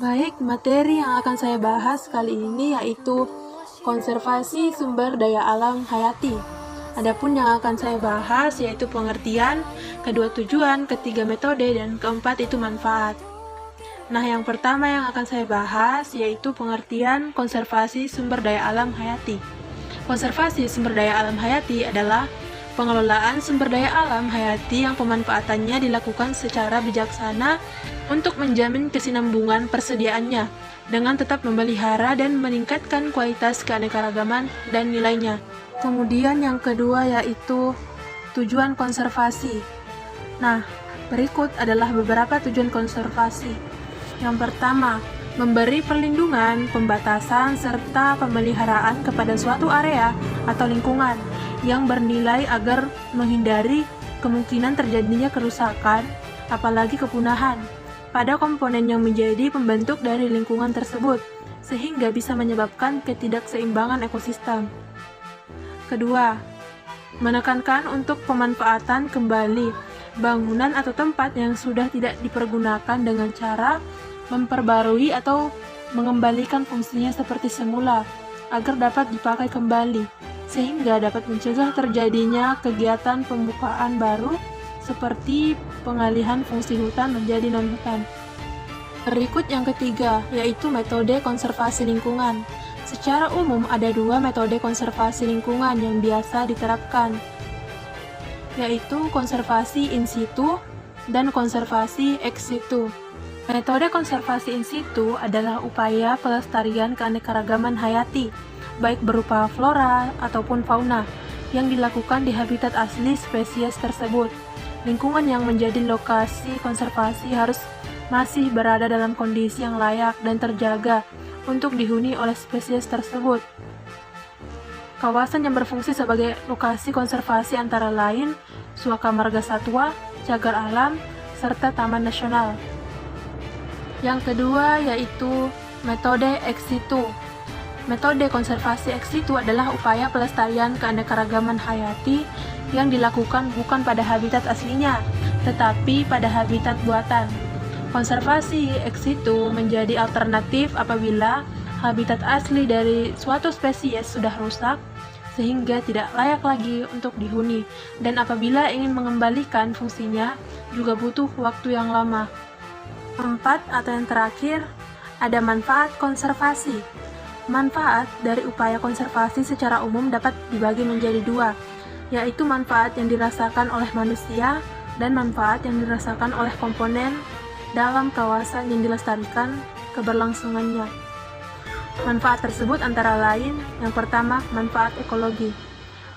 Baik, materi yang akan saya bahas kali ini yaitu konservasi sumber daya alam hayati. Adapun yang akan saya bahas yaitu pengertian, kedua tujuan, ketiga metode, dan keempat itu manfaat. Nah, yang pertama yang akan saya bahas yaitu pengertian konservasi sumber daya alam hayati. Konservasi sumber daya alam hayati adalah pengelolaan sumber daya alam hayati yang pemanfaatannya dilakukan secara bijaksana untuk menjamin kesinambungan persediaannya dengan tetap memelihara dan meningkatkan kualitas keanekaragaman dan nilainya. Kemudian yang kedua yaitu tujuan konservasi. Nah, berikut adalah beberapa tujuan konservasi. Yang pertama, memberi perlindungan, pembatasan, serta pemeliharaan kepada suatu area atau lingkungan yang bernilai agar menghindari kemungkinan terjadinya kerusakan, apalagi kepunahan, pada komponen yang menjadi pembentuk dari lingkungan tersebut, sehingga bisa menyebabkan ketidakseimbangan ekosistem. Kedua, menekankan untuk pemanfaatan kembali bangunan atau tempat yang sudah tidak dipergunakan dengan cara memperbarui atau mengembalikan fungsinya seperti semula agar dapat dipakai kembali, sehingga dapat mencegah terjadinya kegiatan pembukaan baru seperti pengalihan fungsi hutan menjadi non-hutan. Berikut yang ketiga, yaitu metode konservasi lingkungan. Secara umum ada dua metode konservasi lingkungan yang biasa diterapkan, yaitu konservasi in situ dan konservasi ex situ. Metode konservasi in situ adalah upaya pelestarian keanekaragaman hayati, baik berupa flora ataupun fauna, yang dilakukan di habitat asli spesies tersebut. Lingkungan yang menjadi lokasi konservasi harus masih berada dalam kondisi yang layak dan terjaga untuk dihuni oleh spesies tersebut. Kawasan yang berfungsi sebagai lokasi konservasi antara lain Suaka Marga Satwa, Cagar Alam, serta Taman Nasional. Yang kedua yaitu metode ex situ. Metode konservasi ex situ adalah upaya pelestarian keanekaragaman hayati yang dilakukan bukan pada habitat aslinya, tetapi pada habitat buatan. Konservasi ex situ menjadi alternatif apabila habitat asli dari suatu spesies sudah rusak sehingga tidak layak lagi untuk dihuni, dan apabila ingin mengembalikan fungsinya juga butuh waktu yang lama. Keempat atau yang terakhir, ada manfaat konservasi. Manfaat dari upaya konservasi secara umum dapat dibagi menjadi dua, yaitu manfaat yang dirasakan oleh manusia dan manfaat yang dirasakan oleh komponen dalam kawasan yang dilestarikan keberlangsungannya. Manfaat tersebut antara lain, yang pertama, manfaat ekologi.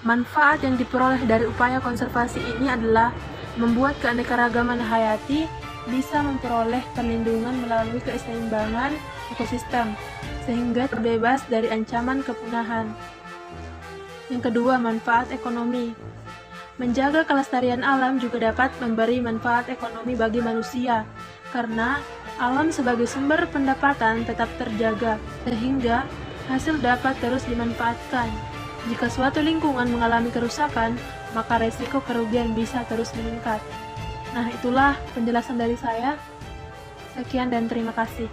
Manfaat yang diperoleh dari upaya konservasi ini adalah membuat keanekaragaman hayati bisa memperoleh perlindungan melalui keseimbangan ekosistem, sehingga terbebas dari ancaman kepunahan. Yang kedua, manfaat ekonomi. Menjaga kelestarian alam juga dapat memberi manfaat ekonomi bagi manusia, karena alam sebagai sumber pendapatan tetap terjaga, sehingga hasil dapat terus dimanfaatkan. Jika suatu lingkungan mengalami kerusakan, maka resiko kerugian bisa terus meningkat. Nah, itulah penjelasan dari saya. Sekian dan terima kasih.